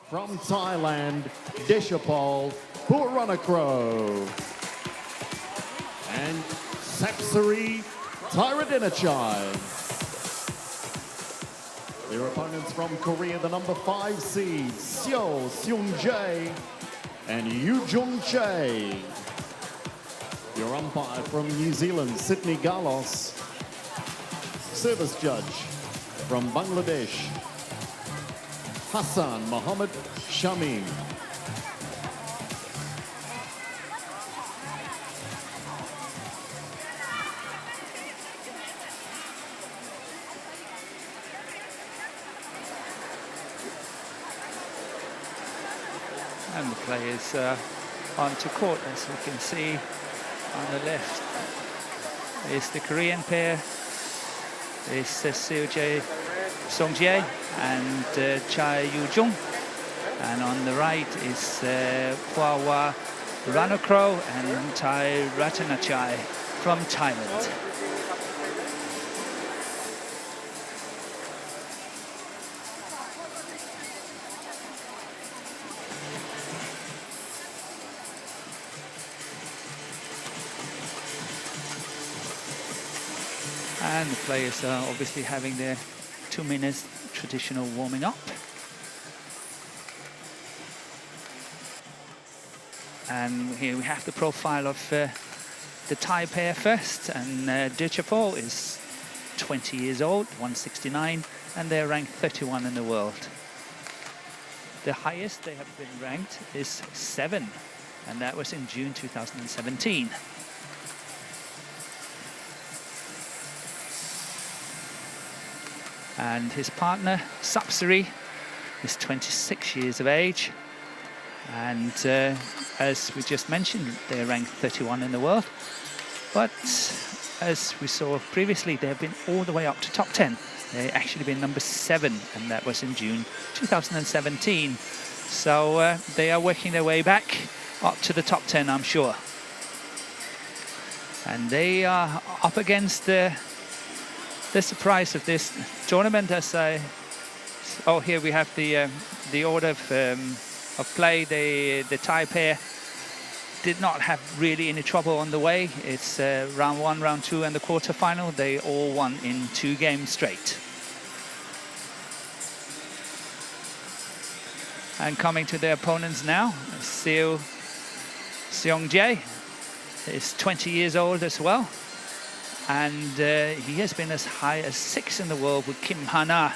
From Thailand, Dechapol, PUAVARANUKROH. And Sapsiree, TAERATTANACHAI. Their opponents from Korea, the number 5 seed, Seung and YuJung. Your umpire from New Zealand, Sydney Galos. Service judge from Bangladesh, Hassan Mohammed Shamim. And the players onto court, as we can see on the left is the Korean pair. Is Seung and YuJung, and on the right is PUAVARANUKROH and TAERATTANACHAI from Thailand. And the players are obviously having their 2 minutes traditional warming up. And here we have the profile of the Thai pair first. And Dechapol is 20 years old, 169, and they're ranked 31 in the world. The highest they have been ranked is 7, and that was in June 2017. And his partner, Sapsiree, is 26 years of age. And as we just mentioned, they're ranked 31 in the world. But as we saw previously, they have been all the way up to top 10. They actually been number 7, and that was in June 2017. So they are working their way back up to the top 10, I'm sure. And they are up against the surprise of this tournament, as here we have the order of play. The Thai pair did not have really any trouble on the way. It's round 1, round 2, and the quarterfinal. They all won in 2 games straight. And coming to their opponents now, Seung is 20 years old as well. And he has been as high as 6 in the world with Kim Hana.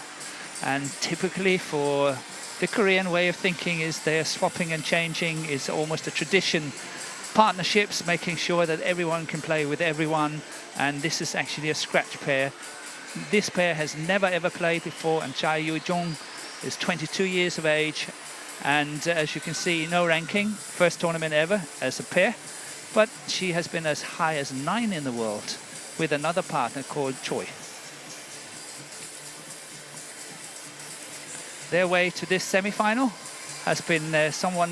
And typically for the Korean way of thinking is they're swapping and changing, is almost a tradition. Partnerships, making sure that everyone can play with everyone. And this is actually a scratch pair. This pair has never ever played before, and YuJung is 22 years of age. And as you can see, no ranking, first tournament ever as a pair. But she has been as high as 9 in the world, with another partner called Choi. Their way to this semi-final has been somewhat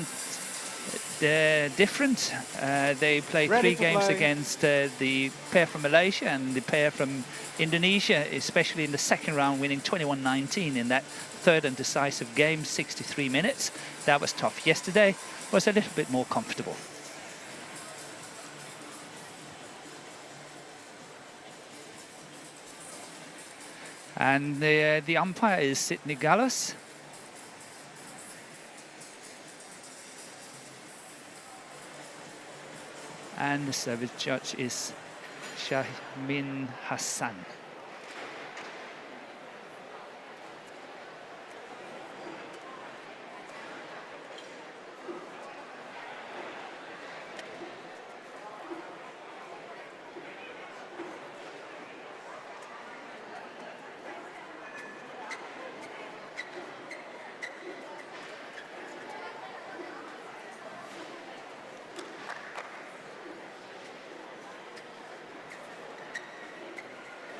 different. They played 3 games against the pair from Malaysia and the pair from Indonesia, especially in the second round, winning 21-19 in that third and decisive game, 63 minutes. That was tough. Yesterday was a little bit more comfortable. And the umpire is Sydney Galos. And the service judge is Shahmin Hassan.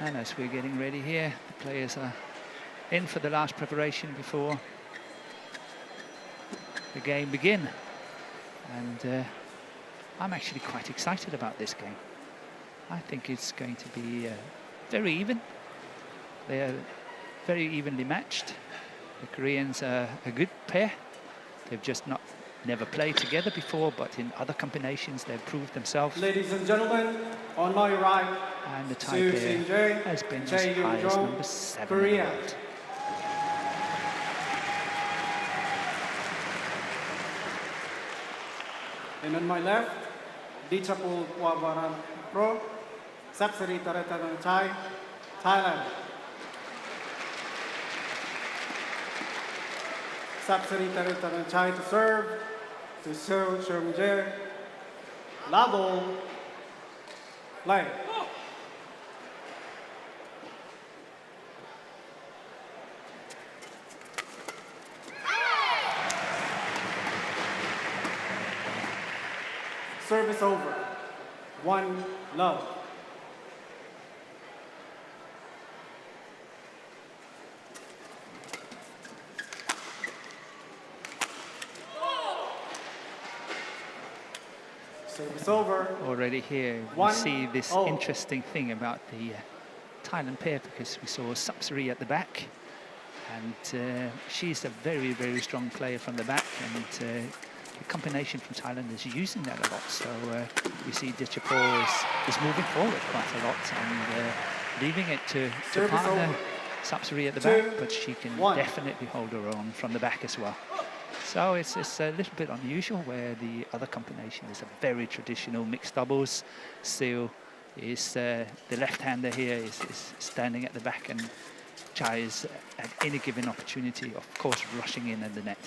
And as we're getting ready here, the players are in for the last preparation before the game begin. And I'm actually quite excited about this game. I think it's going to be very even. They are very evenly matched. The Koreans are a good pair, They've just never played together before, but in other combinations they've proved themselves. Ladies and gentlemen, on my right, And the Thai player has been as high as number 7 Korea. in the world. And on my left, Dechapol PUAVARANUKROH, Sapsiree TAERATTANACHAI, Thailand. Sapsiree TAERATTANACHAI to serve, to Seung, level, play. Service over. 1-love. Service over. Already here, we see this interesting thing about the Thailand pair, because we saw Sapsiree at the back, and she's a very, very strong player from the back, and the combination from Thailand is using that a lot. So we see Dechapol is moving forward quite a lot and leaving it to partner Sapsiree at the back, but she can definitely hold her own from the back as well. So it's a little bit unusual, where the other combination is a very traditional mixed doubles. Seung is the left-hander here, is standing at the back, and CHAE is at any given opportunity, of course, rushing in at the net.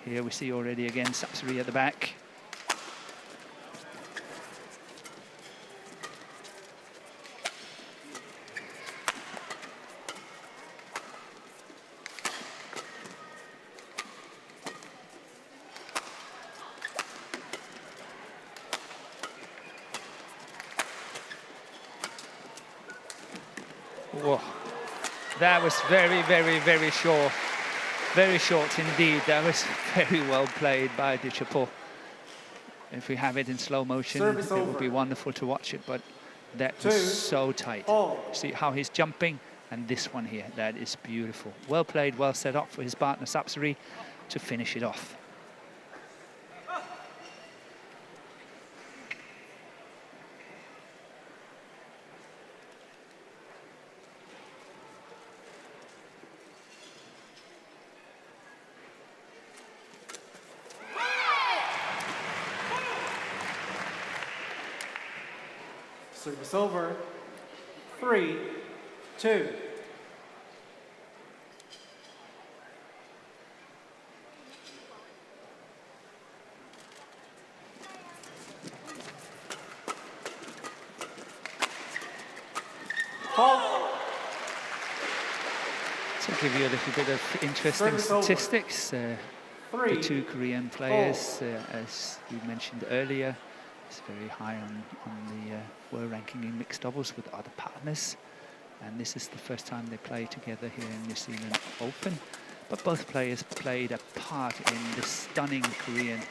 Here we see already again Sapsiree at the back. Whoa. That was very, very, very short. Very short indeed. That was very well played by Dechapol. If we have it in slow motion, it would be wonderful to watch it, but that was so tight. See how he's jumping, and this one here, that is beautiful. Well played, well set up for his partner Sapsiree to finish it off. Service over. 3-2. To give you a little bit of interesting statistics, the two Korean players, as you mentioned earlier, is very high on the world ranking in mixed doubles with other partners, and this is the first time they play together here in New Zealand Open. But both players played a part in the stunning Korean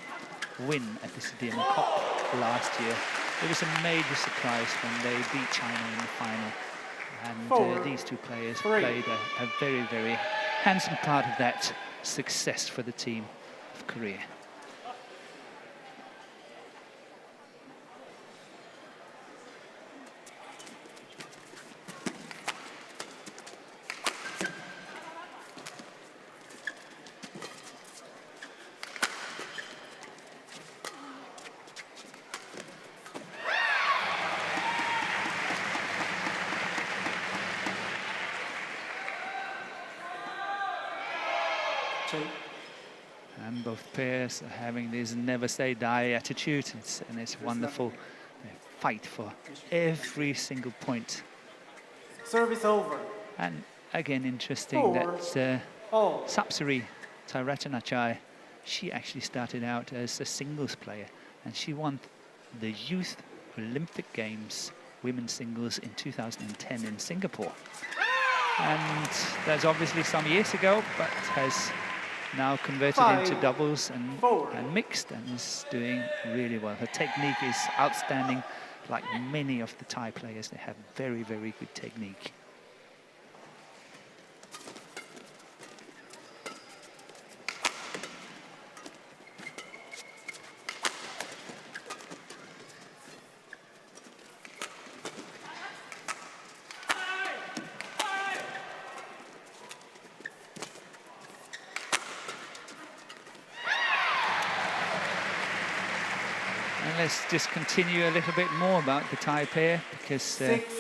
win at the Sudirman Cup last year. It was a major surprise when they beat China in the final, and these two players played a very, very handsome part of that success for the team of Korea. And both pairs are having this never say die attitude, and it's wonderful. They fight for every single point. Service over. And again, interesting that Sapsiree TAERATTANACHAI, she actually started out as a singles player, and she won the Youth Olympic Games women's singles in 2010 in Singapore. And that's obviously some years ago, but has now converted into doubles and mixed, and is doing really well. Her technique is outstanding. Like many of the Thai players, they have very, very good technique. let's just continue a little bit more about the Thai pair, because 6,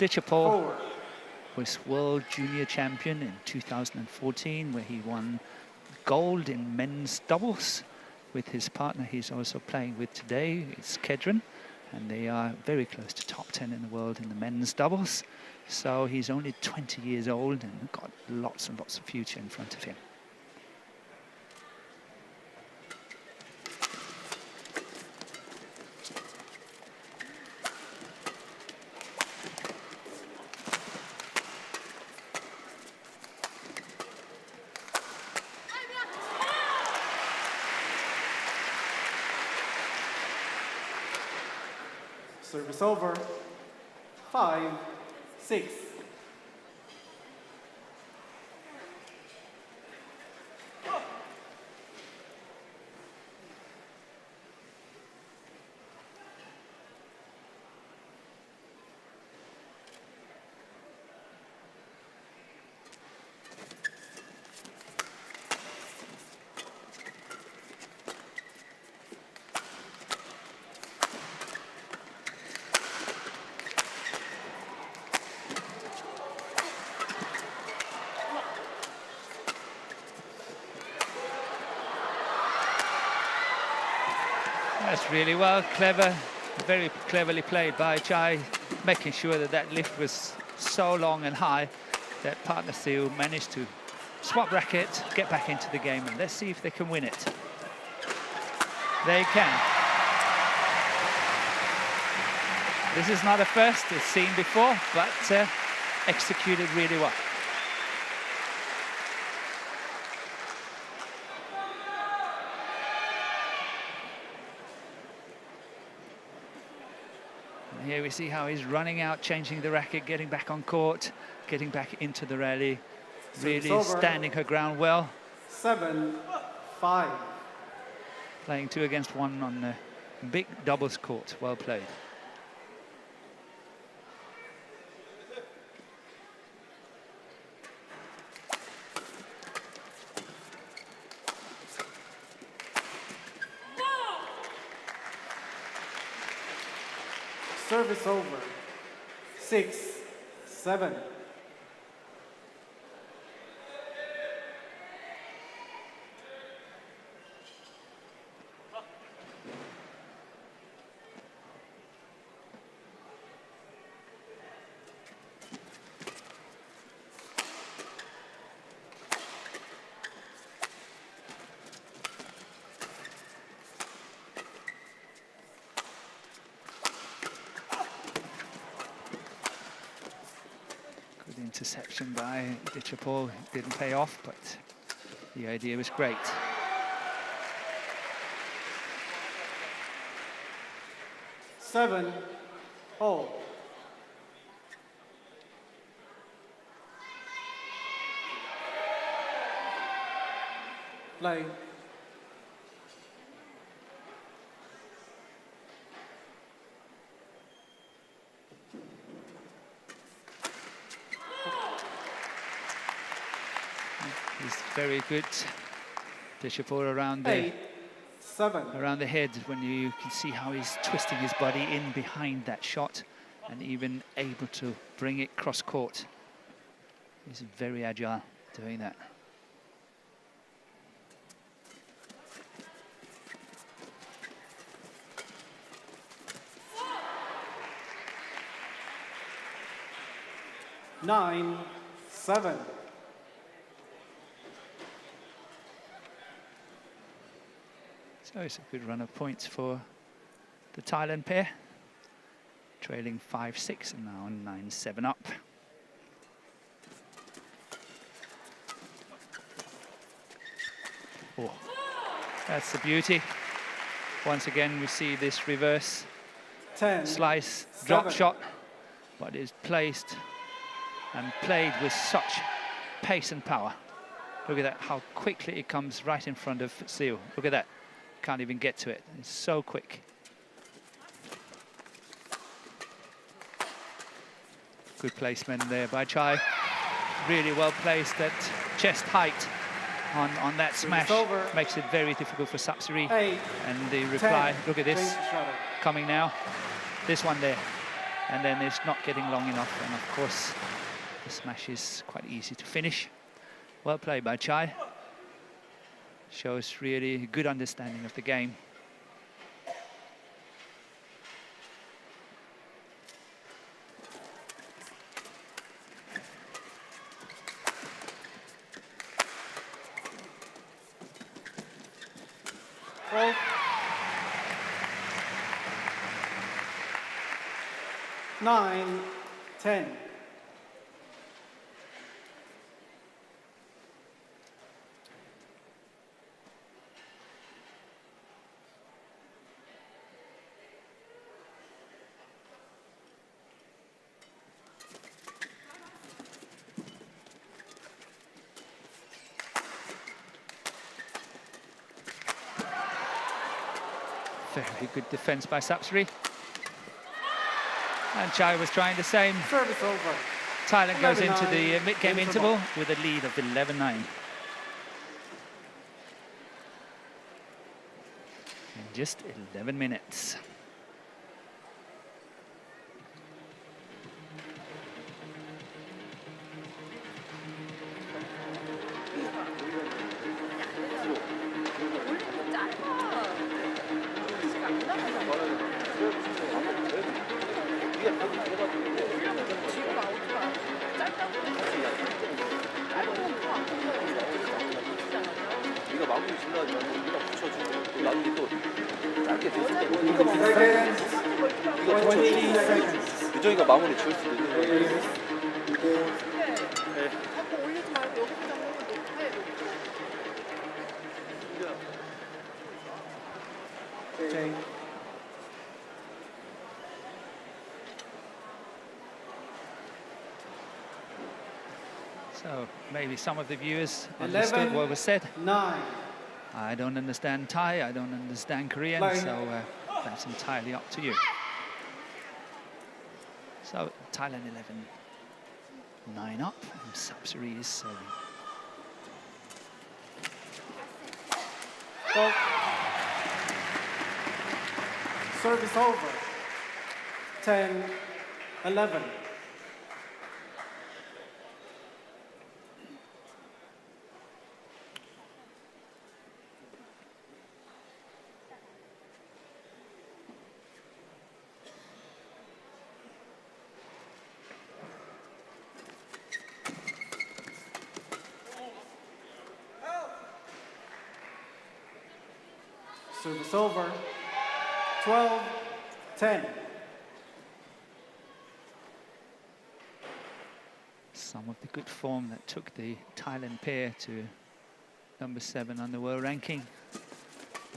Dechapol 4. was World Junior Champion in 2014, where he won gold in men's doubles with his partner he's also playing with today. It's Kedren, and they are very close to top 10 in the world in the men's doubles. So he's only 20 years old and got lots and lots of future in front of him. Service over. 5, 6. That's really well, clever, very cleverly played by CHAE, making sure that that lift was so long and high that partner Seung managed to swap racket, get back into the game, and let's see if they can win it. They can. This is not a first, it's seen before, but executed really well. Here we see how he's running out, changing the racket, getting back on court, getting back into the rally, really standing her ground well. 7, 5. Playing 2 against 1 on the big doubles court. Well played. Service over. 6, 7. Interception by Dechapol didn't pay off, but the idea was great. Seven, hold. Play. He's very good. Dechapol around the 8, 7. around the head, when you can see how he's twisting his body in behind that shot and even able to bring it cross court. He's very agile doing that. Nine, 7. So it's a good run of points for the Thailand pair, trailing 5-6 and now 9-7 up. Oh, that's the beauty. Once again, we see this reverse 10, slice drop 7. shot, but is placed and played with such pace and power. Look at that, how quickly it comes right in front of Seung. Look at that. Can't even get to it. It's so quick. Good placement there by CHAE. Really well placed at chest height on that smash makes it very difficult for Sapsiree. And the reply, look at this, coming now. This one there. And then it's not getting long enough. And of course, the smash is quite easy to finish. Well played by CHAE. Shows really good understanding of the game. Well, 9-10. Very good defense by Sapsiree. And CHAE was trying the same. Service over. Thailand goes into the mid-game interval. interval with a lead of 11-9. In just 11 minutes. 유정이가 마무리 지을 수도 있는데. Okay. So maybe some of the viewers understood what was said. 9. I don't understand Thai, I don't understand Korean, so that's entirely up to you. So Thailand 11-9 up, and Sapsiree is serving. Well, service over. 10-11. Service over. 12-10. Some of the good form that took the Thailand pair to number 7 on the world ranking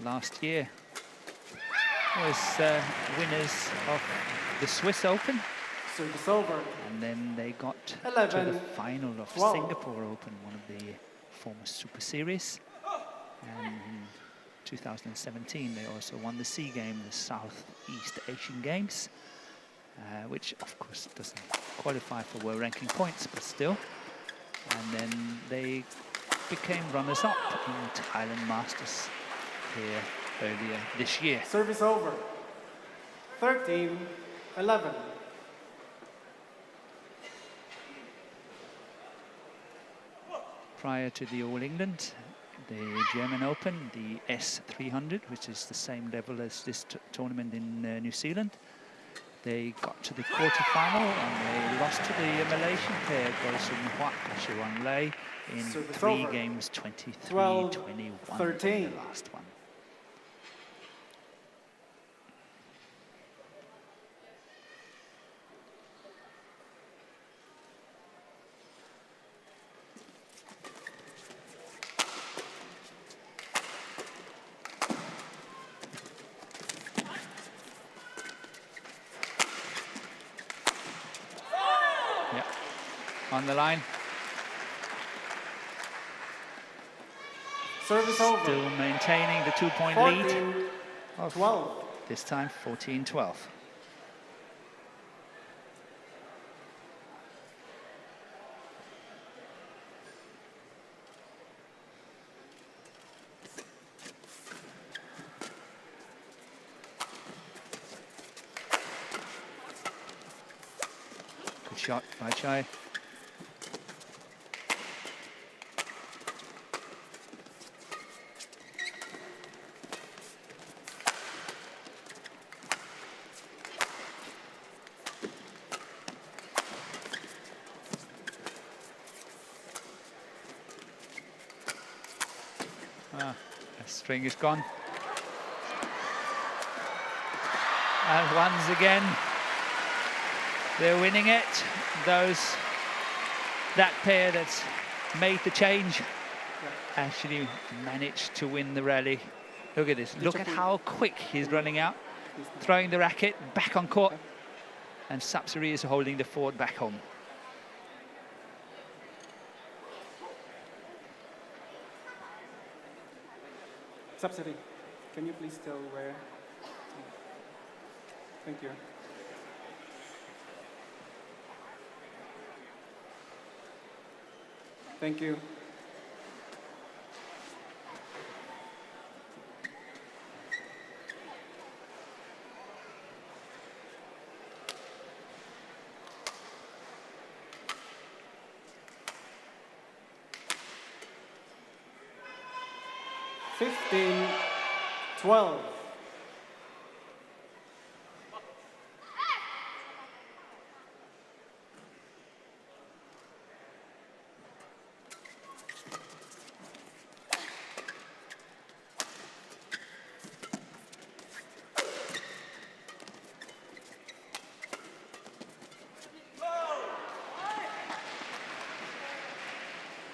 last year was winners of the Swiss Open. Service over. And then they got 11, to the final of 12. Singapore Open, one of the former Super Series. And in 2017, they also won the SEA Game, the Southeast Asian Games, which of course doesn't qualify for world ranking points, but still. And then they became runners-up in Thailand Masters here earlier this year. Service over. 13-11. Prior to the All England, the German Open, the S300, which is the same level as this tournament in New Zealand, they got to the quarterfinal and they lost to the Malaysian pair, Goh Sung Huat and Shirwan Lei, in Service 3 over. games, 23-21 13. in the last one. On the line. Service over. Still maintaining the 2-point lead. 14-12. This time 14-12. shot by CHAE. The string is gone. And once again, they're winning it. That pair that's made the change actually managed to win the rally. Look at this. Look at how quick he's running out, throwing the racket back on court. And Sapsiree is holding the forward back home. Sapsiree, can you please tell where? Thank you. Thank you. Fifteen, 12.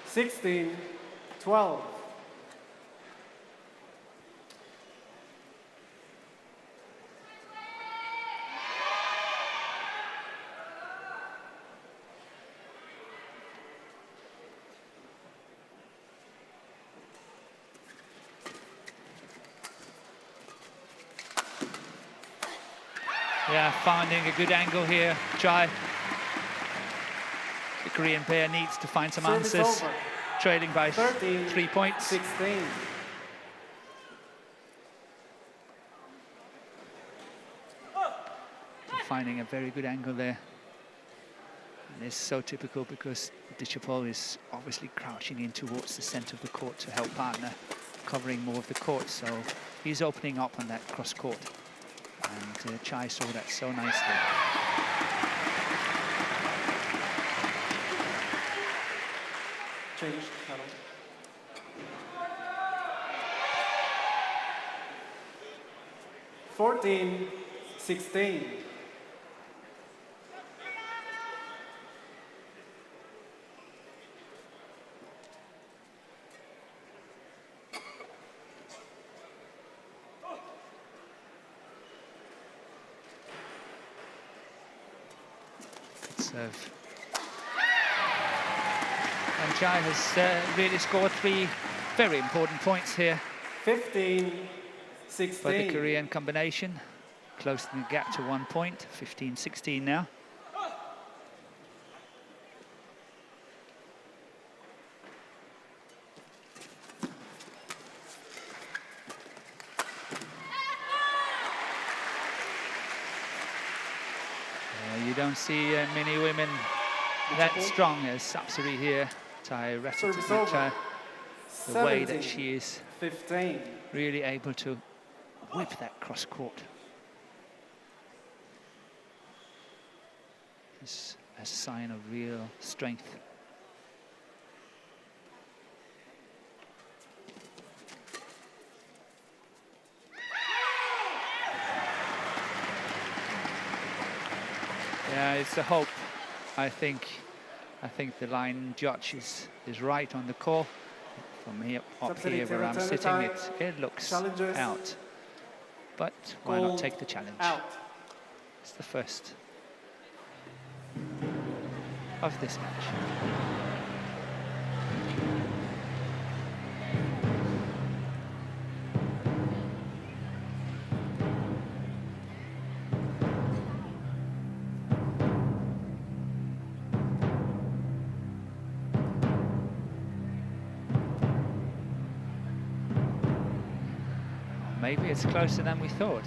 Sixteen, 12. Yeah, finding a good angle here, CHAE. The Korean pair needs to find some Service answers. over. Trailing by 13, 3 points. 16. Finding a very good angle there. And it's so typical because Dechapol is obviously crouching in towards the center of the court to help partner, covering more of the court. So he's opening up on that cross court. And CHAE saw that so nicely. Change paddle. Fourteen, 16. Serve. And CHAE has really scored 3 very important points here 15, 16. for the Korean combination. Closing the gap to 1 point, 15-16 now. You don't see many women that strong as Sapsiree here. TAERATTANACHAI, the way that she is 15. really able to whip that cross court. It's a sign of real strength. Yeah, it's a hope. I think the line judge is right on the call. From here up here where I'm sitting, it looks out. But why not take the challenge? Out. It's the first of this match. Maybe it's closer than we thought.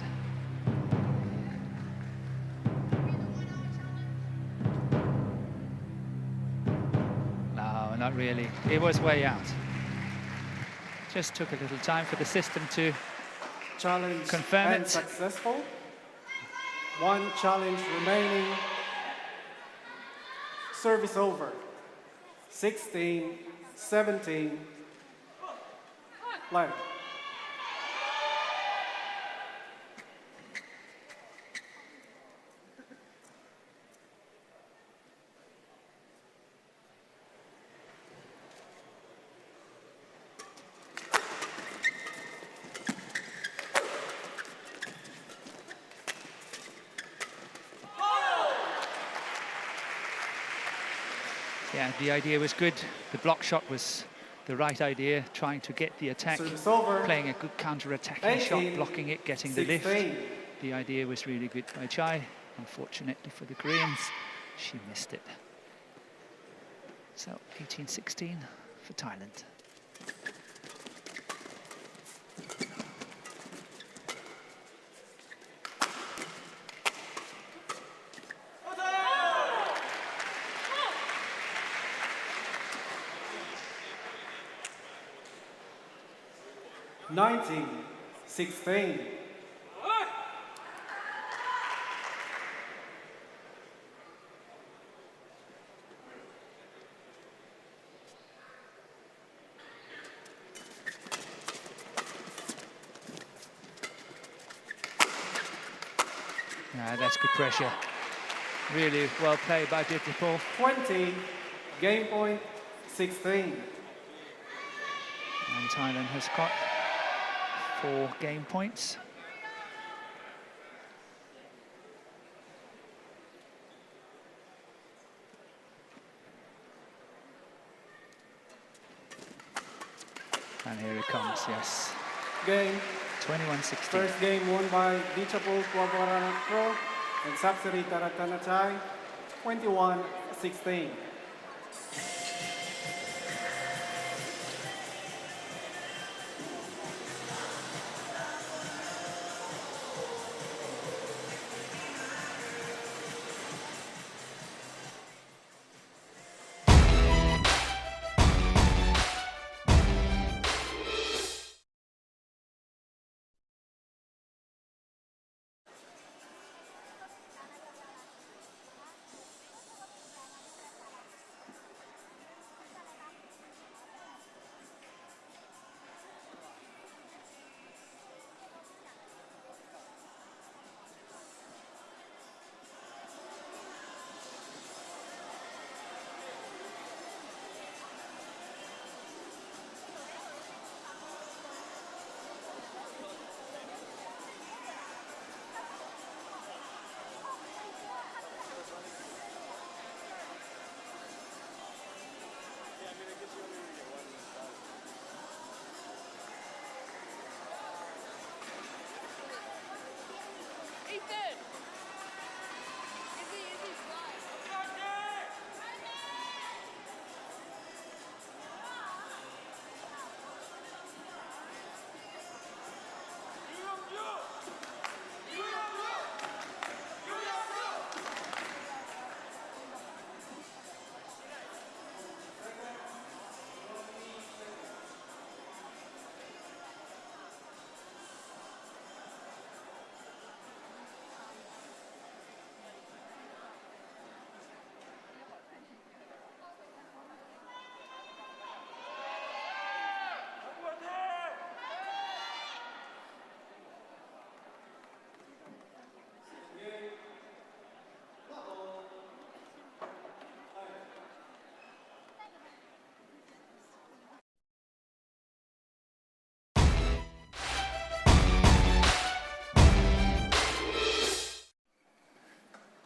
not really. It was way out. Just took a little time for the system to Challenge confirm and it. successful. One challenge remaining. Service over. 16, 17. Light. Yeah, the idea was good. The block shot was the right idea, trying to get the attack, Service over. playing a good counter-attacking shot, 18, blocking it, getting the lift. 16. The idea was really good by CHAE. Unfortunately for the Koreans, she missed it. So 18-16 for Thailand. Nineteen, 16. That's good pressure. Really well played by Dechapol. 20, game point, 16. And Thailand has got 4 game points. And here it comes, yes. Game. 21-16. First game won by Dechapol, PUAVARANUKROH and Sapsiree TAERATTANACHAI, 21-16.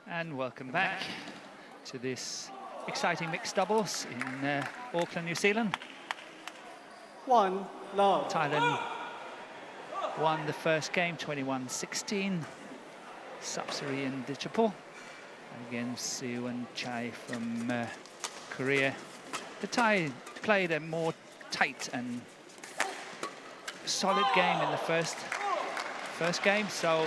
And welcome back to this exciting mixed doubles in Auckland, New Zealand. 1 love. Thailand won the first game, 21-16. Sapsiree and Dechapol against Seung and CHAE from Korea. The Thai played a more tight and solid game in the first game, so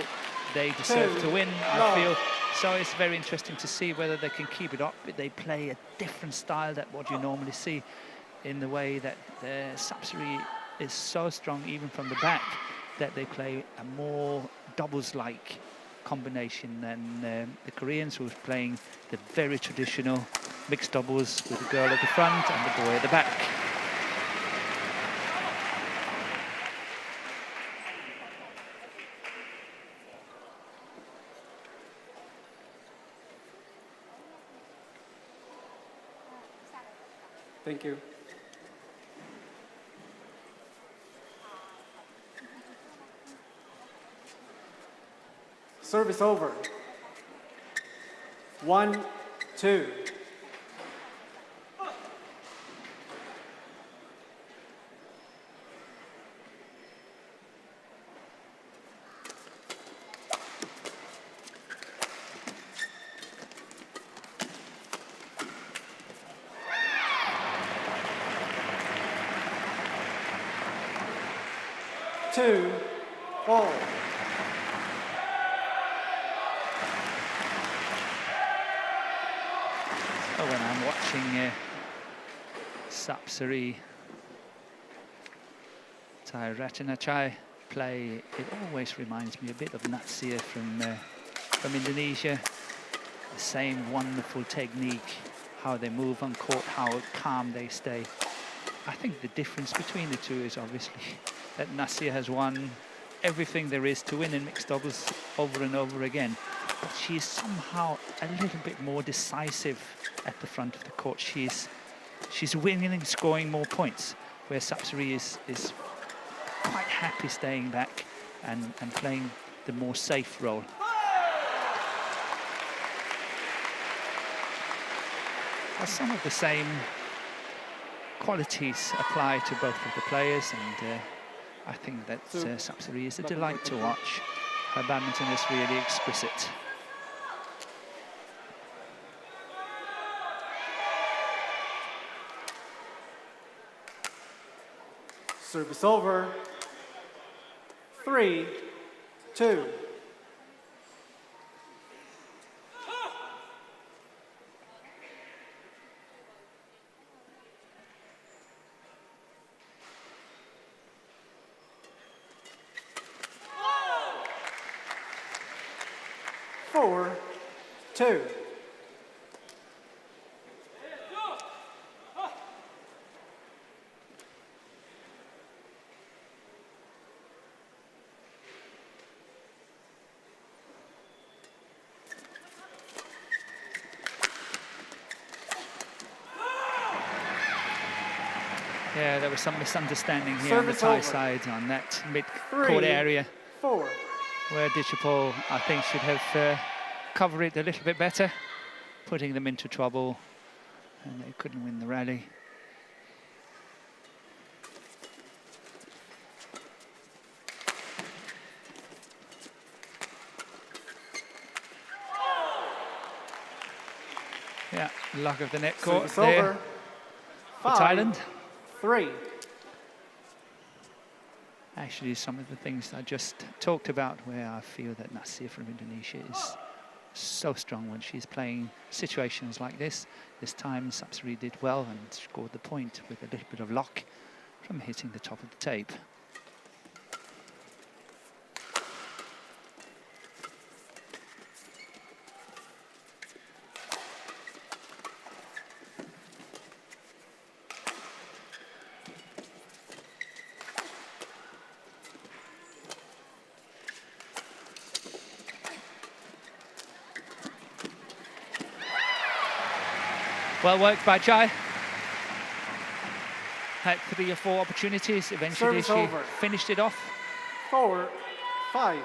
they deserve to win. I feel So it's very interesting to see whether they can keep it up. They play a different style than what you normally see, in the way that Sapsiree is so strong even from the back that they play a more doubles-like combination than the Koreans, who are playing the very traditional mixed doubles with the girl at the front and the boy at the back. Thank you. Service over. 1-2. Two, all. So when I'm watching Sapsiree TAERATTANACHAI play, it always reminds me a bit of Natsir from Indonesia. The same wonderful technique, how they move on court, how calm they stay. I think the difference between the two is obviously that Natsir has won everything there is to win in mixed doubles over and over again. But she's somehow a little bit more decisive at the front of the court. She's winning and scoring more points, where Sapsiree is quite happy staying back and playing the more safe role. Well, some of the same qualities apply to both of the players, and I think that Sapsiree is a delight to watch. Her badminton is really exquisite. Service over. 3-2. Four, two. Yeah, there was some misunderstanding here on the Thai side on that mid-court area, 4. where Dechapol, I think, should have covered it a little bit better, putting them into trouble, and they couldn't win the rally. Yeah, luck of the net court there for Thailand. 3. Actually, some of the things I just talked about, where I feel that Natsir from Indonesia is so strong when she's playing situations like this. This time, Sapsiree did well and scored the point with a little bit of luck from hitting the top of the tape. Well worked by CHAE. Had 3 or 4 opportunities. Eventually she finished it off. 4-5.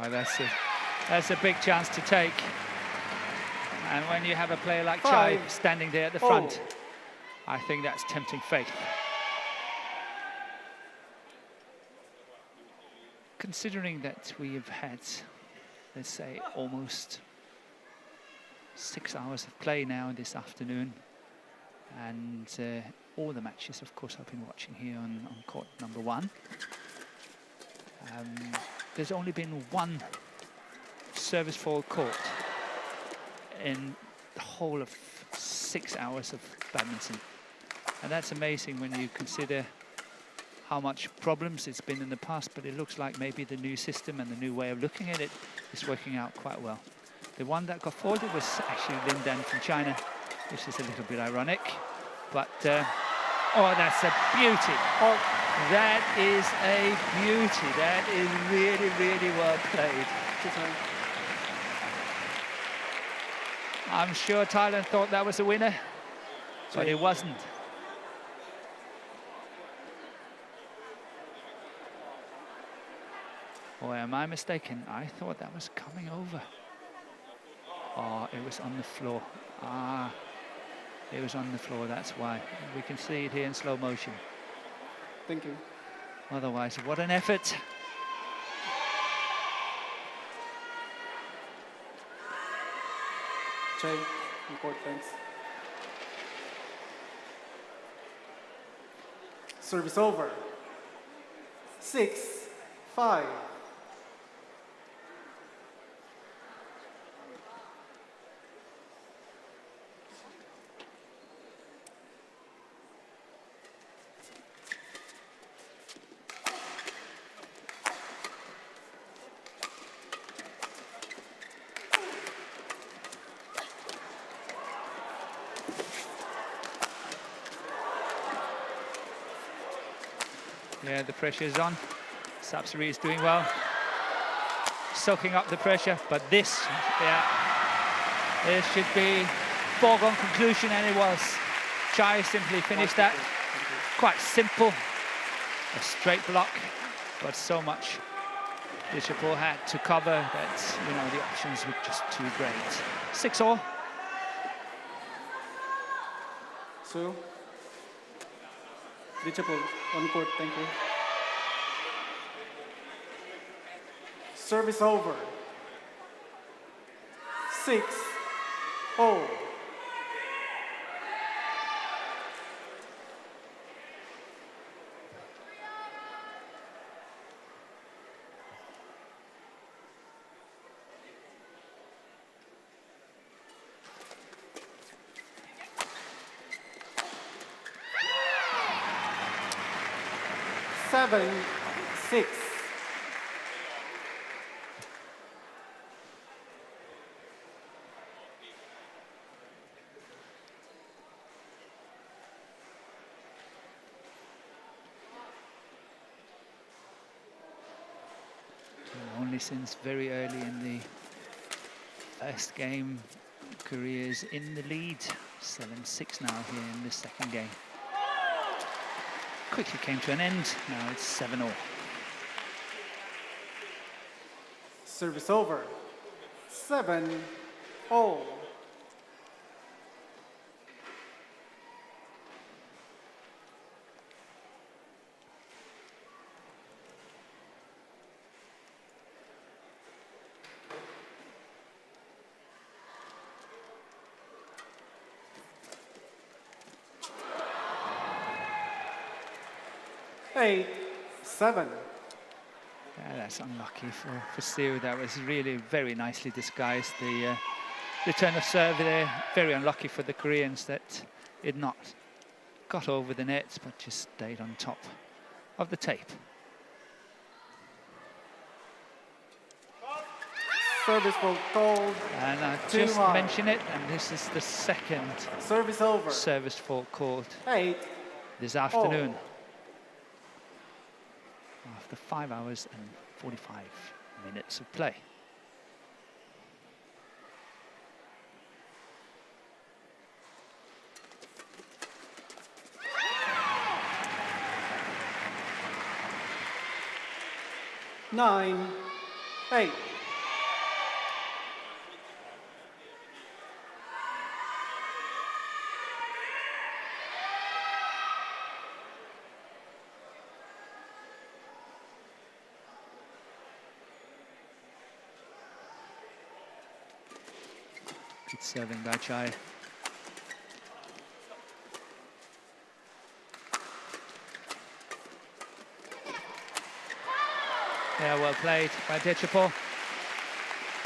Oh, that's a big chance to take. And when you have a player like CHAE standing there at the front, I think that's tempting fate. Considering that we have had, let's say, almost 6 hours of play now this afternoon, and all the matches, of course, I've been watching here on court number 1. There's only been one service fault caught in the whole of 6 hours of badminton. And that's amazing when you consider how much problems it's been in the past, but it looks like maybe the new system and the new way of looking at it is working out quite well. The one that got faulted was actually Lin Dan from China, which is a little bit ironic, but oh, that's a beauty. Oh, that is a beauty. That is really, really well played. I'm sure Thailand thought that was a winner, but it wasn't. Or am I mistaken? I thought that was coming over. Oh, it was on the floor. Ah, it was on the floor, that's why. We can see it here in slow motion. Thank you. Otherwise, what an effort. CHAE, on court, thanks. Service over. 6-5. Yeah, the pressure is on. Sapsiree is doing well, soaking up the pressure, but this should be foregone conclusion, and it was. CHAE simply finished that. Quite simple, a straight block, but so much Dechapol had to cover that, you know, the options were just too great. 6-all. So, Dechapol, on court, thank you. Service over. 6-0. Seven, 6. Only since very early in the first game, Korea is in the lead. 7-6 now here in the second game. Quickly came to an end. Now it's 7-all. Service over. 7-0. Eight, 7. Yeah, that's unlucky for Seung. That was really very nicely disguised. The return of serve there, very unlucky for the Koreans that it not got over the nets, but just stayed on top of the tape. Service for gold. And I just mentioned it, and this is the second service over. Service fault called 8 this afternoon. After 5 hours and 45 minutes of play. Nine, 8. Good serving by CHAE. Yeah, well played by Dechapol.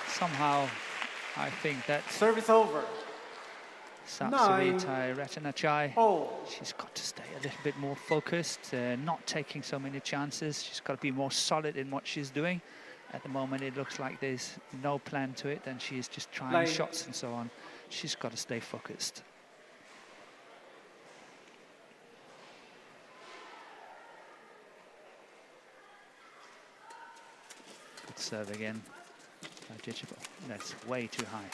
Somehow, I think that Service over. Sapsiree TAERATTANACHAI, Oh. she's got to stay a little bit more focused, not taking so many chances. She's got to be more solid in what she's doing. At the moment, it looks like there's no plan to it, and she's just trying shots and so on. She's got to stay focused. Good serve again by Dechapol. That's way too high.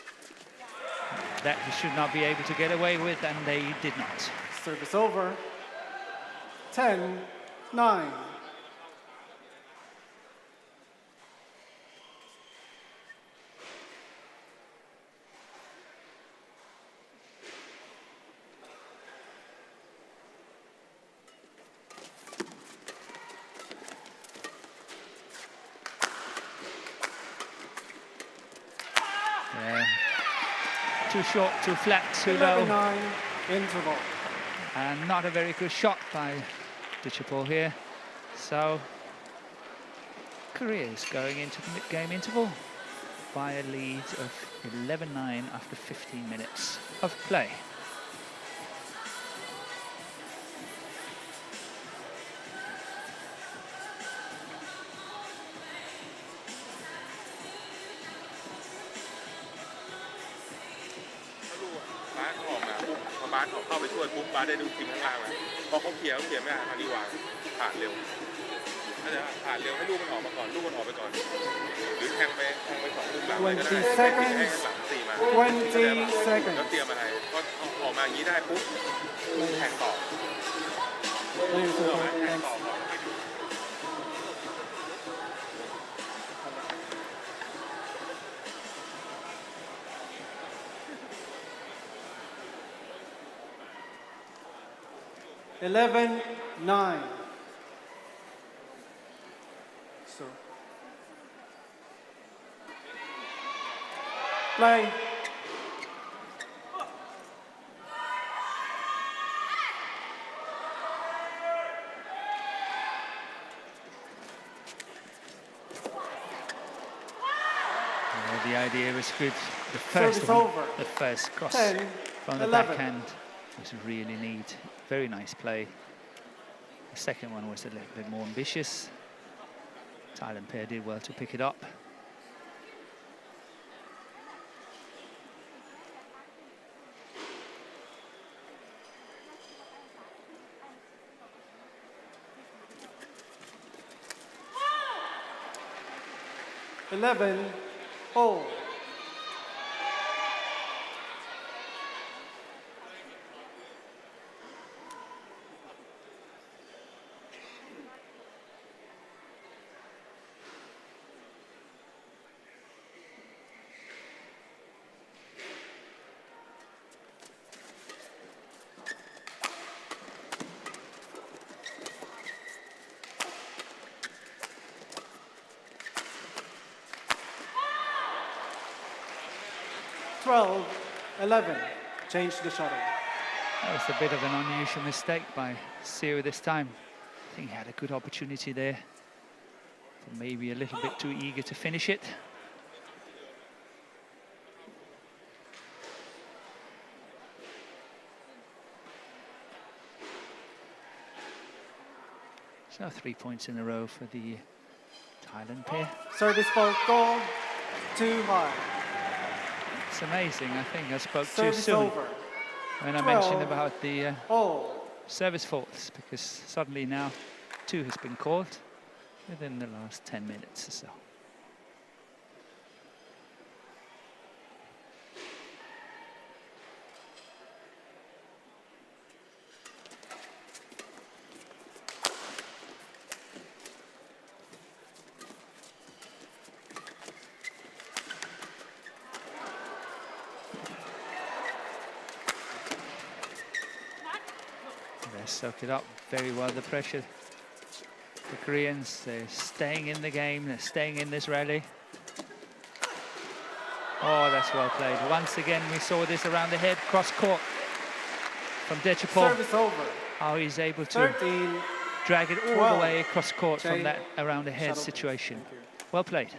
That he should not be able to get away with, and they did not. Service over. 10-9. Too short, too flat, too low. 11-9 interval. And not a very good shot by Dechapol here. So Korea is going into the mid-game interval by a lead of 11-9 after 15 minutes of play. $11-9. So, play. The idea was good. The first one, over. The first cross 10, from the 11. backhand was really neat. Very nice play. The second one was a little bit more ambitious. Thailand pair did well to pick it up. $11-all. $12-11. Change the shuttle. That was a bit of an unusual mistake by Seung this time. I think he had a good opportunity there, but maybe a little bit too eager to finish it. So 3 points in a row for the Thailand pair. Service fault goal, too high. It's amazing. I think I spoke Service too soon over. when I mentioned about the all. service faults, because suddenly now 2 has been called within the last 10 minutes or so. Soak it up very well, the pressure. The Koreans, they're staying in the game, they're staying in this rally. Oh, that's well played. Once again, we saw this around the head, cross court from Dechapol. Service over. How he's able to 13. drag it all 12. the way across court from CHAE. that around the head Shuttle. situation. Thank you. Well played.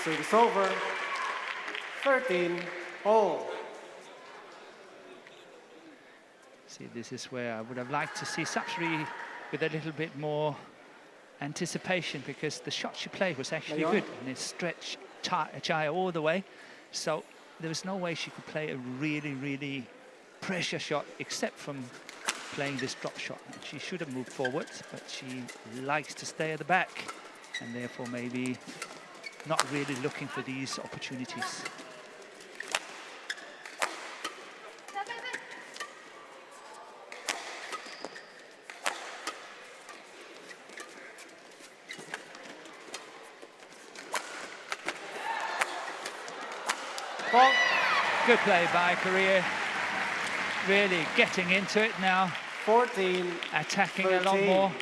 Service over. 13. All. See, this is where I would have liked to see Sapsiree with a little bit more anticipation, because the shot she played was actually Leon? good and it stretched CHAE all the way. So there was no way she could play a really, really pressure shot except from playing this drop shot. And she should have moved forwards, but she likes to stay at the back and therefore maybe not really looking for these opportunities. Ball. Good play by Korea. Really getting into it now. 14. Attacking a lot 13. more.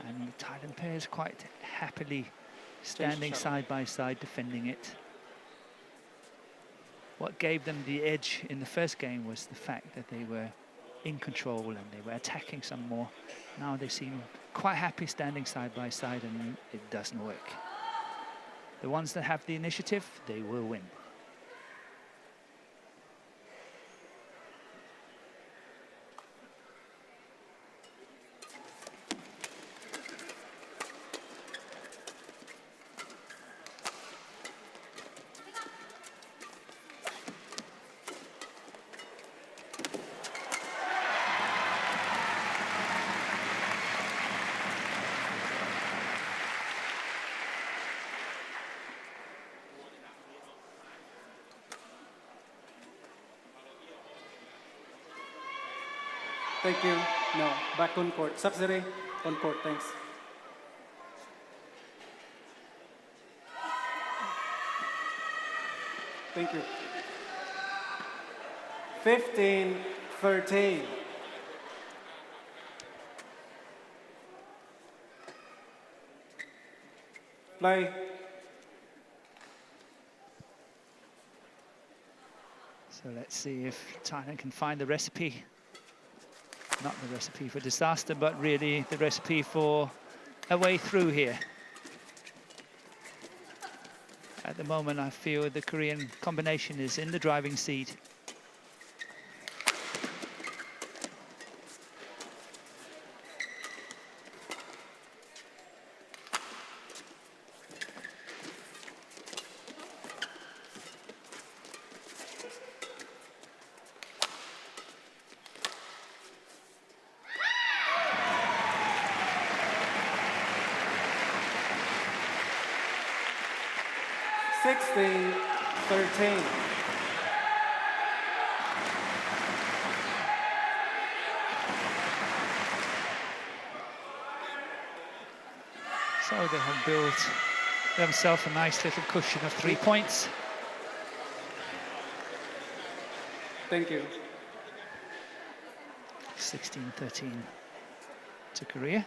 And the Thailand players quite happily standing side by side, defending it. What gave them the edge in the first game was the fact that they were in control and they were attacking some more. Now they seem quite happy standing side by side, and it doesn't work. The ones that have the initiative, they will win. Thank you. No, back on court. Sapsiree, on court, thanks. Thank you. 15-13. Play. So let's see if Thailand can find the recipe. Not the recipe for disaster, but really the recipe for a way through here. At the moment, I feel the Korean combination is in the driving seat. So they have built themselves a nice little cushion of 3 points. Thank you. 16-13 to Korea.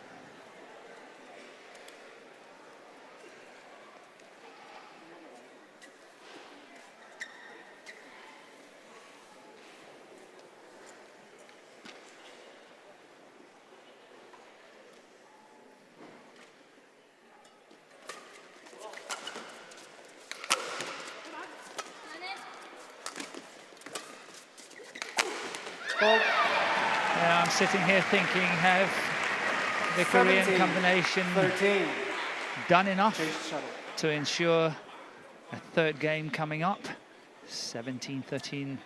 Yeah, I'm sitting here thinking, have the Korean combination 13. done enough Change shuttle. to ensure a third game coming up? 17-13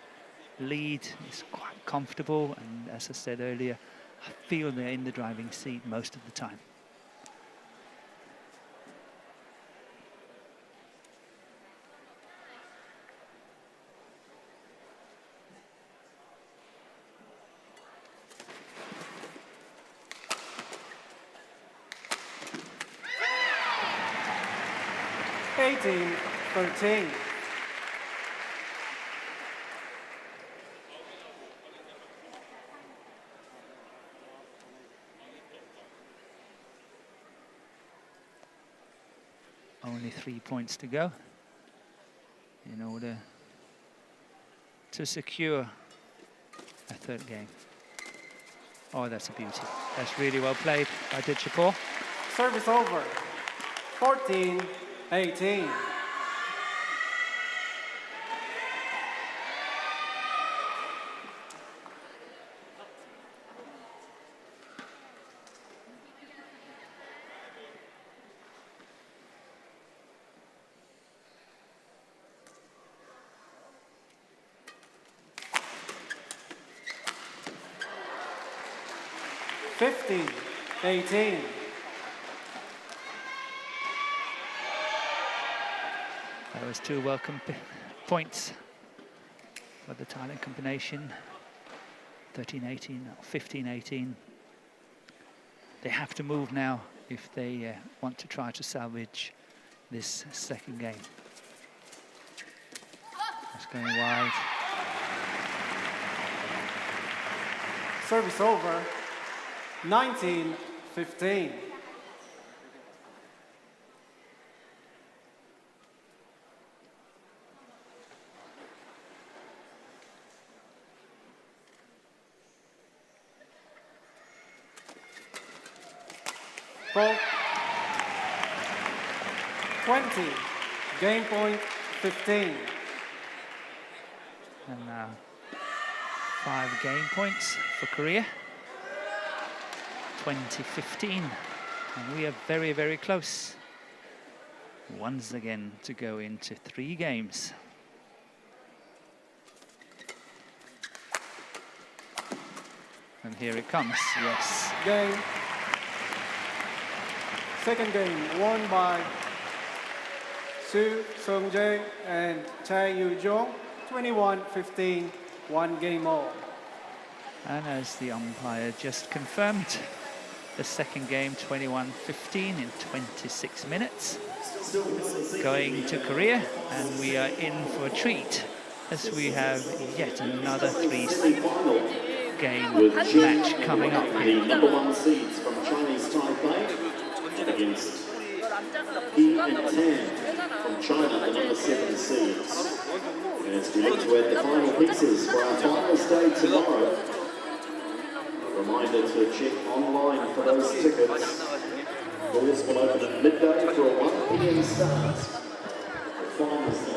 lead is quite comfortable, and as I said earlier, I feel they're in the driving seat most of the time. 18-13. Only 3 points to go in order to secure a third game. Oh, that's a beauty. That's really well played by Dechapol. Service over. 14-18. (15-18). That was two welcome points for the Thailand combination. 13-18, 15-18. They have to move now if they want to try to salvage this second game. That's going wide. Service over. 19-15. Ball 20. Game point 15. And now 5 game points for Korea. 20-15, and we are very, very close once again to go into 3 games. And here it comes, yes. Game. Second game won by Seung and YuJung, 21-15, 1 game all. And as the umpire just confirmed, the second game 21-15 in 26 minutes. Going to Korea, and we are in for a treat as we have yet another 3-game match coming up. The number 1 seeds from Chinese Taipei against He and Tan from China, the number 7 seeds. As we look to add the final pieces for our finals day tomorrow. Reminder to check online for those tickets. Doors will open at midday for a 1 p.m. start. The finals day.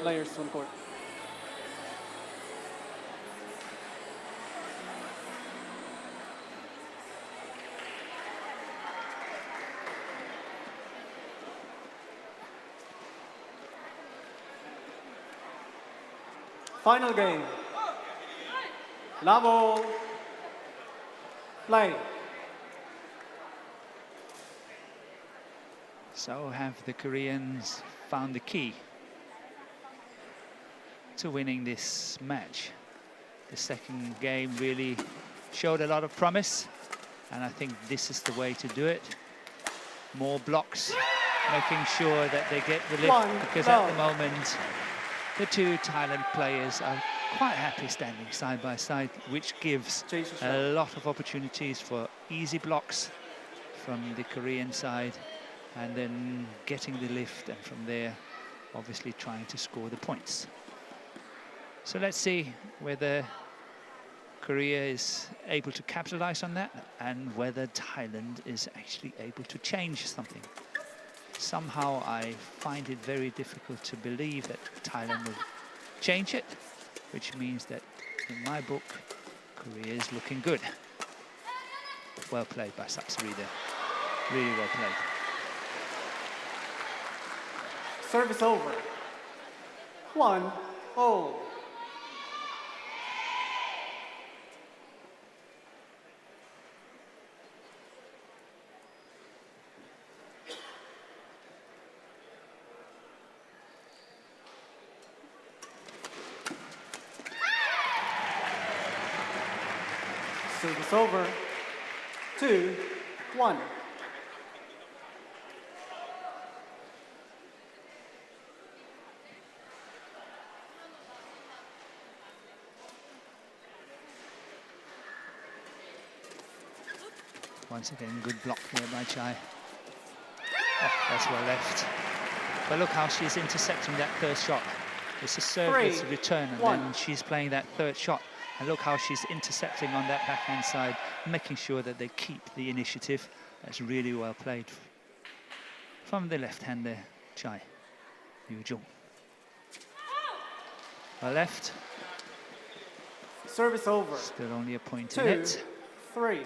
Players on court. Final game. Level. Play. So have the Koreans found the key to winning this match? The second game really showed a lot of promise, and I think this is the way to do it. More blocks, making sure that they get the lift, because at the moment the two Thailand players are quite happy standing side by side, which gives a lot of opportunities for easy blocks from the Korean side, and then getting the lift, and from there obviously trying to score the points. So let's see whether Korea is able to capitalize on that and whether Thailand is actually able to change something. Somehow I find it very difficult to believe that Thailand will change it, which means that in my book, Korea is looking good. Well played by Sapsiree there. Really well played. Service over. 1-0. Service over. 2-1. Once again, good block here by CHAE. Oh, that's well left. But look how she's intercepting that third shot. It's a service return, and then she's playing that third shot. And look how she's intercepting on that backhand side, making sure that they keep the initiative. That's really well played from the left hand there, CHAE. YuJung. Well left. Service over. Still only a point in it. 2-3.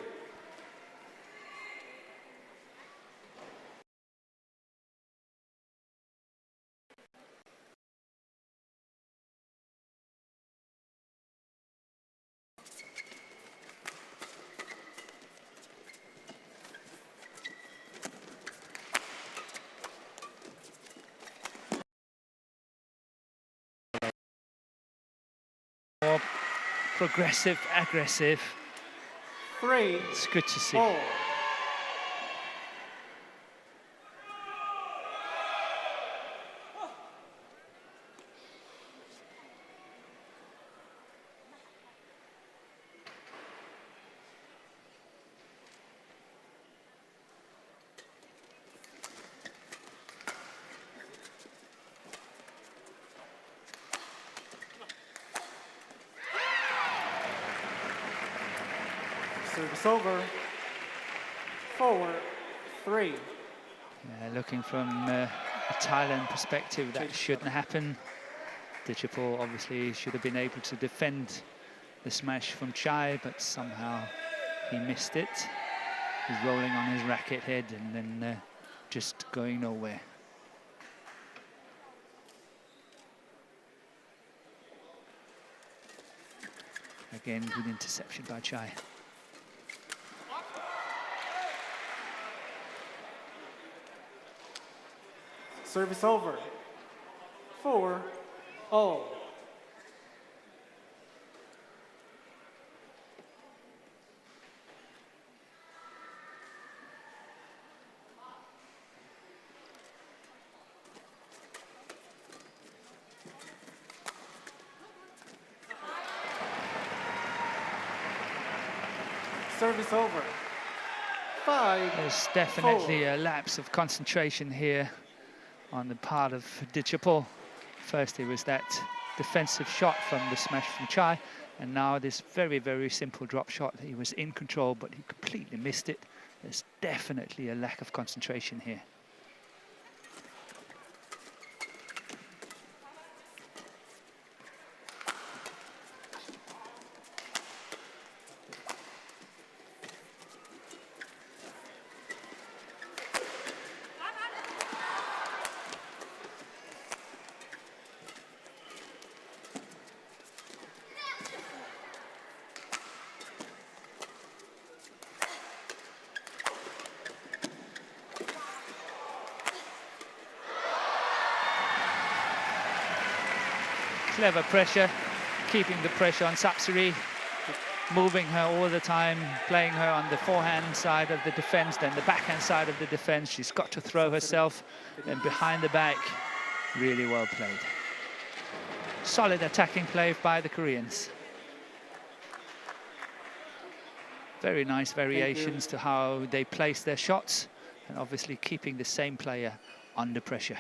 More progressive, aggressive. 3. It's good to see. 4. Service over. 4-3. Yeah, looking from a Thailand perspective, that shouldn't happen. Dechapol obviously should have been able to defend the smash from CHAE, but somehow he missed it. He's rolling on his racket head and then just going nowhere. Again, good interception by CHAE. Service over. 4-0. Service over. 5. There's definitely a lapse of concentration here on the part of Dechapol. First it was that defensive shot from the smash from CHAE, and now this very, very simple drop shot. He was in control, but he completely missed it. There's definitely a lack of concentration here. Clever pressure, keeping the pressure on Sapsiree, moving her all the time, playing her on the forehand side of the defense, then the backhand side of the defense. She's got to throw herself, then behind the back. Really well played. Solid attacking play by the Koreans. Very nice variations to how they place their shots, and obviously keeping the same player under pressure.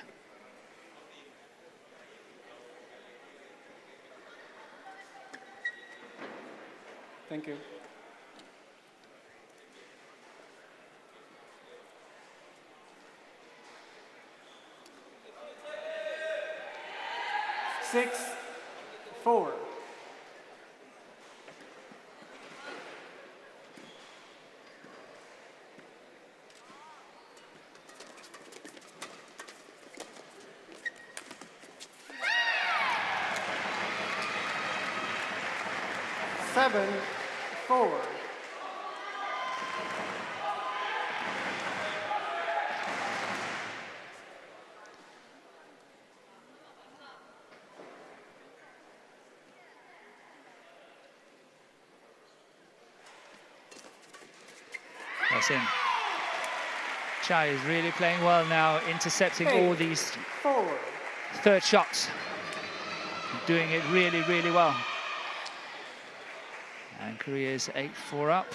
Thank you. Six, 4. Seven, 4. That's in. CHAE is really playing well now, intercepting all these 4. third shots. Doing it really, really well. And Korea's 8-4 up.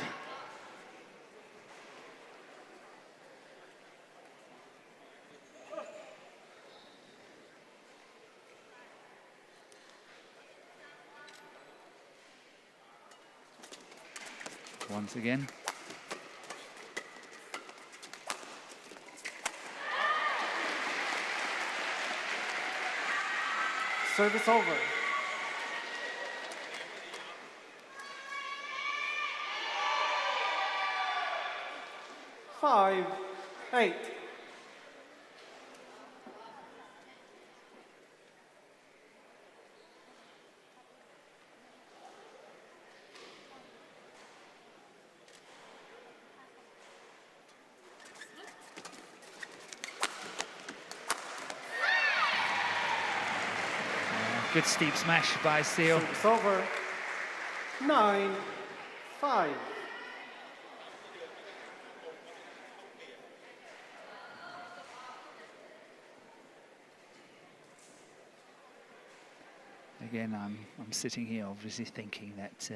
Once again. Service over. Five, 8. Good steep smash by Seung. Service over. 9, 5. Again, I'm sitting here obviously thinking that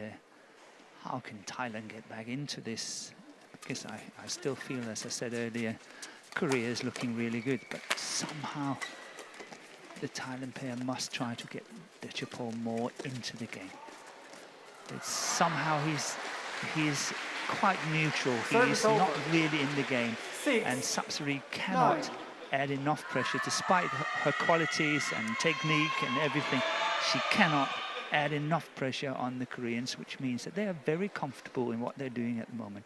how can Thailand get back into this? Because I still feel, as I said earlier, Korea is looking really good, but somehow the Thailand player must try to get Dechapol more into the game. It's somehow he's quite neutral. He's not really in the game. 6, And Sapsiree cannot 9. add enough pressure, despite her qualities and technique and everything. She cannot add enough pressure on the Koreans, which means that they are very comfortable in what they're doing at the moment.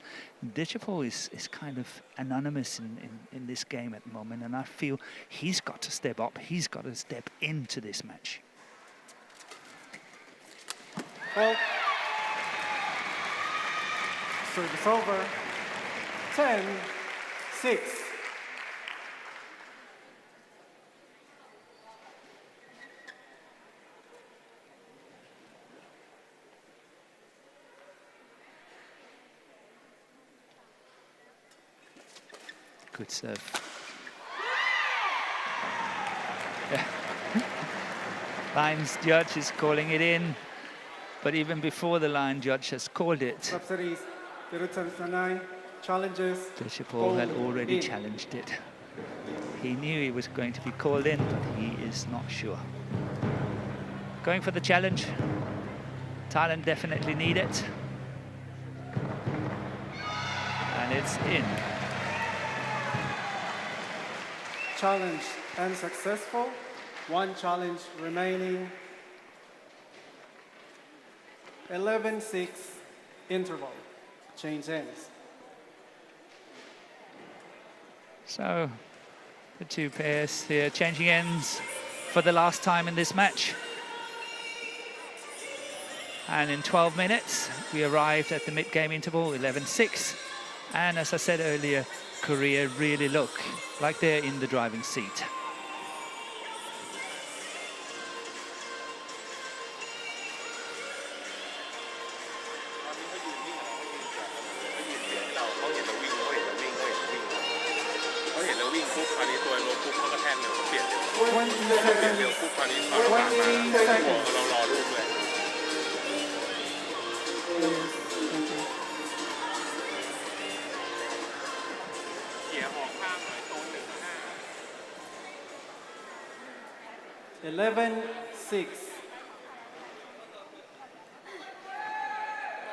Dechapol is kind of anonymous in this game at the moment, and I feel he's got to step up. He's got to step into this match. Well, service over. 10, 6. Good serve. Lines judge is calling it in, but even before the line judge has called it, Sapsiree's TAERATTANACHAI challenges. Dechapol had already challenged it. He knew he was going to be called in, but he is not sure. Going for the challenge. Thailand definitely need it. And it's in. Challenge unsuccessful. 1 challenge remaining. 11-6 interval. Change ends. So the two pairs here changing ends for the last time in this match. And in 12 minutes, we arrived at the mid-game interval, 11-6. And as I said earlier, Korea really look like they're in the driving seat.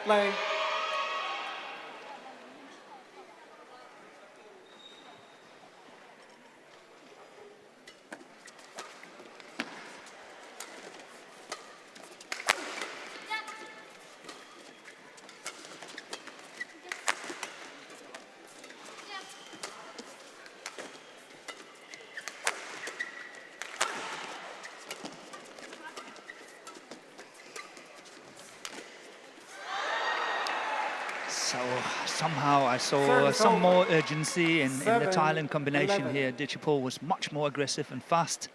play. So somehow I saw Service some over. more urgency in the 7, Thailand combination 11. here. Dechapol was much more aggressive and fast.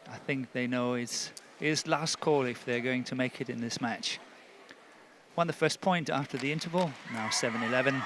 I think they know it's his last call if they're going to make it in this match. Won the first point after the interval, now 7-11.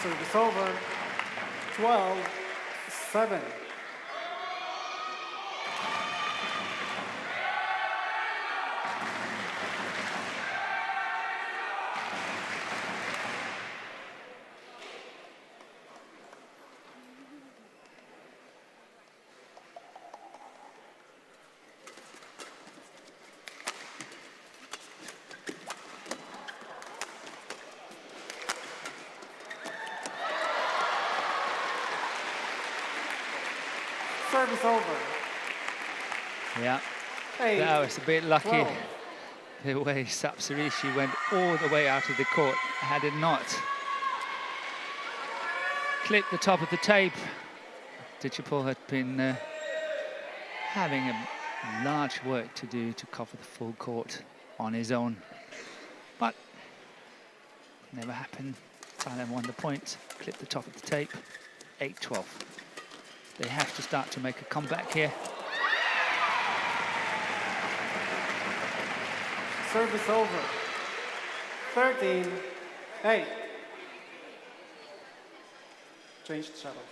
Service over. 12-7. Service over. Yeah, 8, that was a bit lucky. 12. The way Sapsiree, she went all the way out of the court. Had it not clipped the top of the tape, Dechapol had been having a large work to do to cover the full court on his own. But never happened. Thailand won the point, clipped the top of the tape, 8-12. They have to start to make a comeback here. Service over. 13-8. Change the shuttle.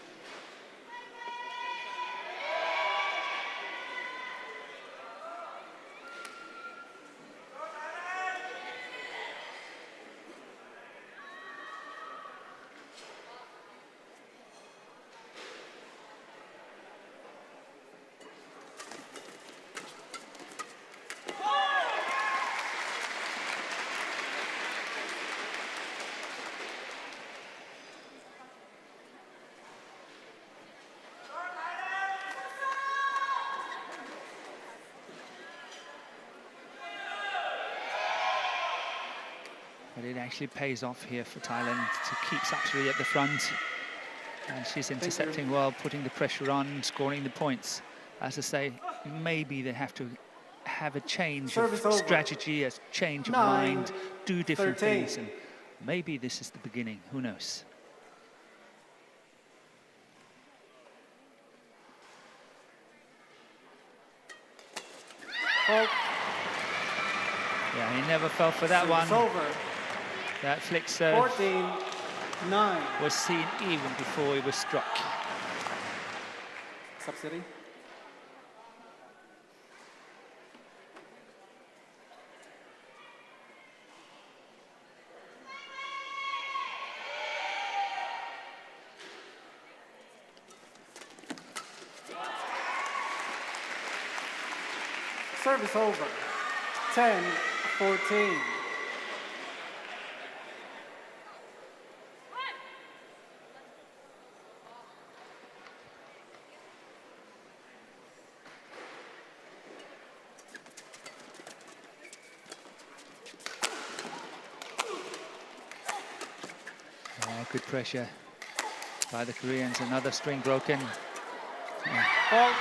But it actually pays off here for Thailand to keep Sapsiree at the front. And she's intercepting well, putting the pressure on, scoring the points. As I say, maybe they have to have a change Service of over. strategy, a change of 9, mind, do different 13. things. And maybe this is the beginning, who knows? Fault. Yeah, he never fell for that Service one. over. That flick serve 14-9. was seen even before he was struck. Sapsiree. Service over. 10-14. Yeah, good pressure by the Koreans. Another string broken. Fault.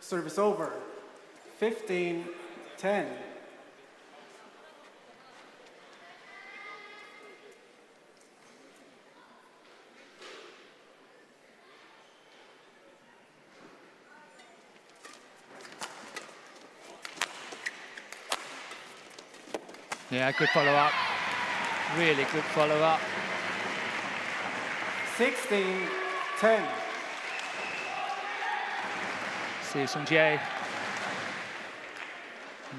Service over. 15-10. Yeah, good follow-up. Really good follow-up. 16-10. Seung Jae.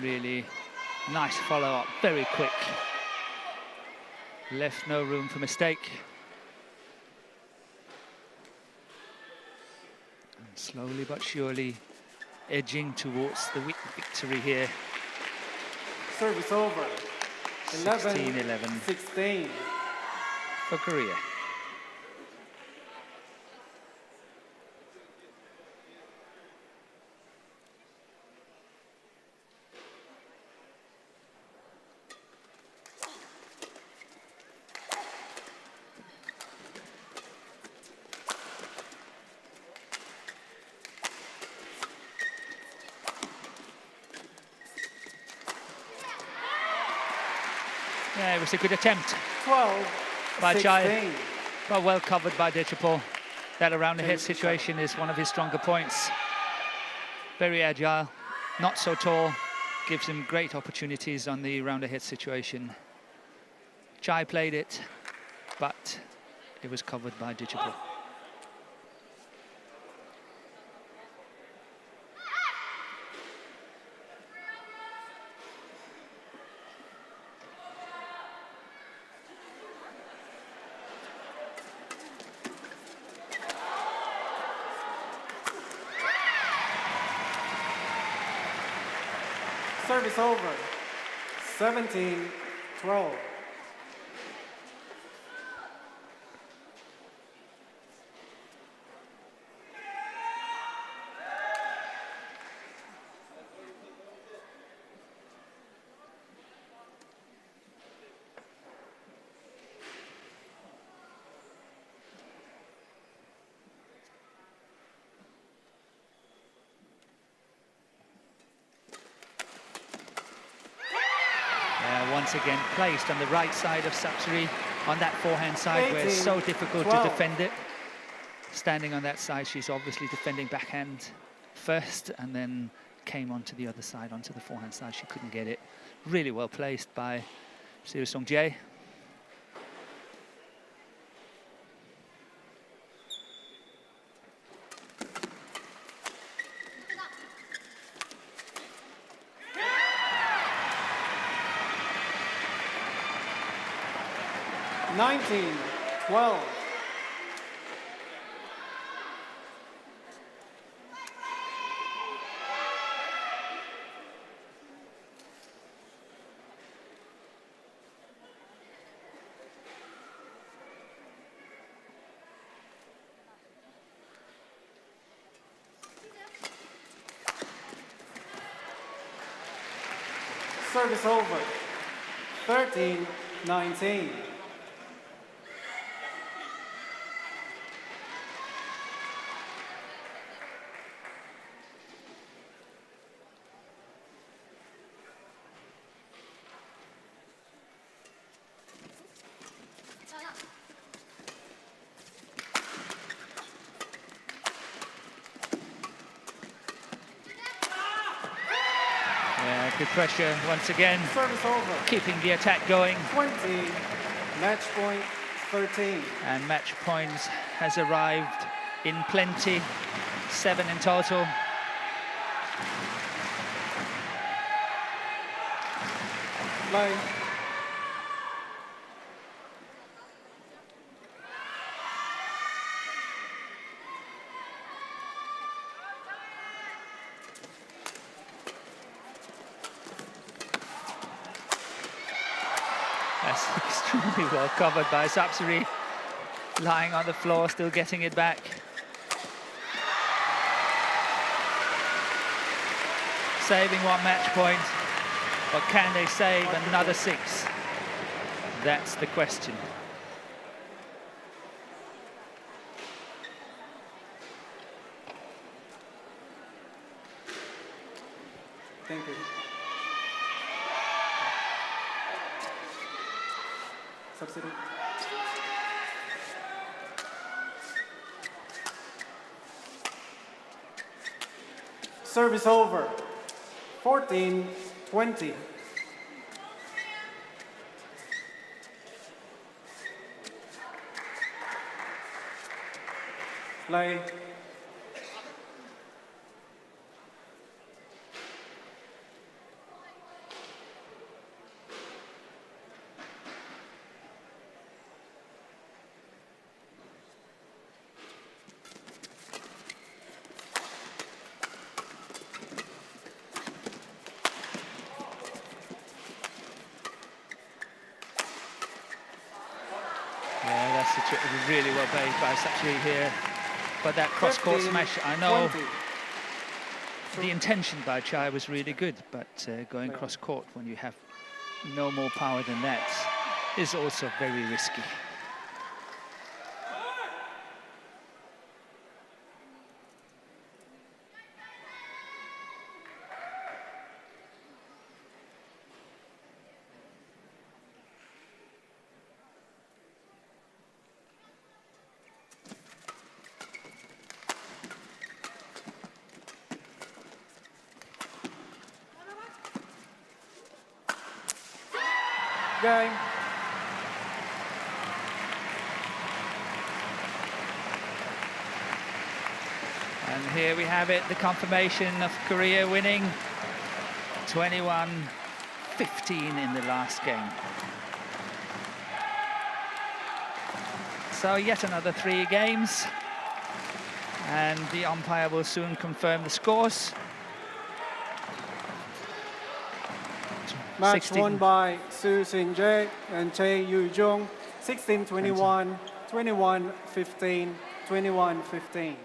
Really nice follow-up, very quick. Left no room for mistake. And slowly but surely edging towards the victory here. Service over. 16-11 16. for Korea. Yeah, it was a good attempt 12 by 16. CHAE, but well covered by Dechapol. That around the head situation is one of his stronger points. Very agile, not so tall, gives him great opportunities on the round the head situation. CHAE played it, but it was covered by Dechapol. Service over. 17-12. Once again placed on the right side of Sapsiree, on that forehand side where it's so difficult to defend it. Standing on that side, she's obviously defending backhand first and then came onto the other side, onto the forehand side. She couldn't get it. Really well placed by Seung Jae. Nineteen, 12. Service over. 13-19. Good pressure once again. Service over. Keeping the attack going. 20, match point 13. And match points has arrived in plenty. 7 in total. Line. That's extremely well covered by Sapsiree. Lying on the floor, still getting it back. Saving 1 match point, but can they save another 6? That's the question. Thank you. Sapsiree. Service over. 14-20. Play. Yeah, that's really well played by Sapsiree here. But that cross-court smash, I know 20. the intention by CHAE was really good, but going cross-court when you have no more power than that is also very risky. Game. And here we have it, the confirmation of Korea winning 21-15 in the last game. So yet another 3 games, and the umpire will soon confirm the scores. Match 16. won by Seung and YuJung. 16-21, 21-15, 21-15.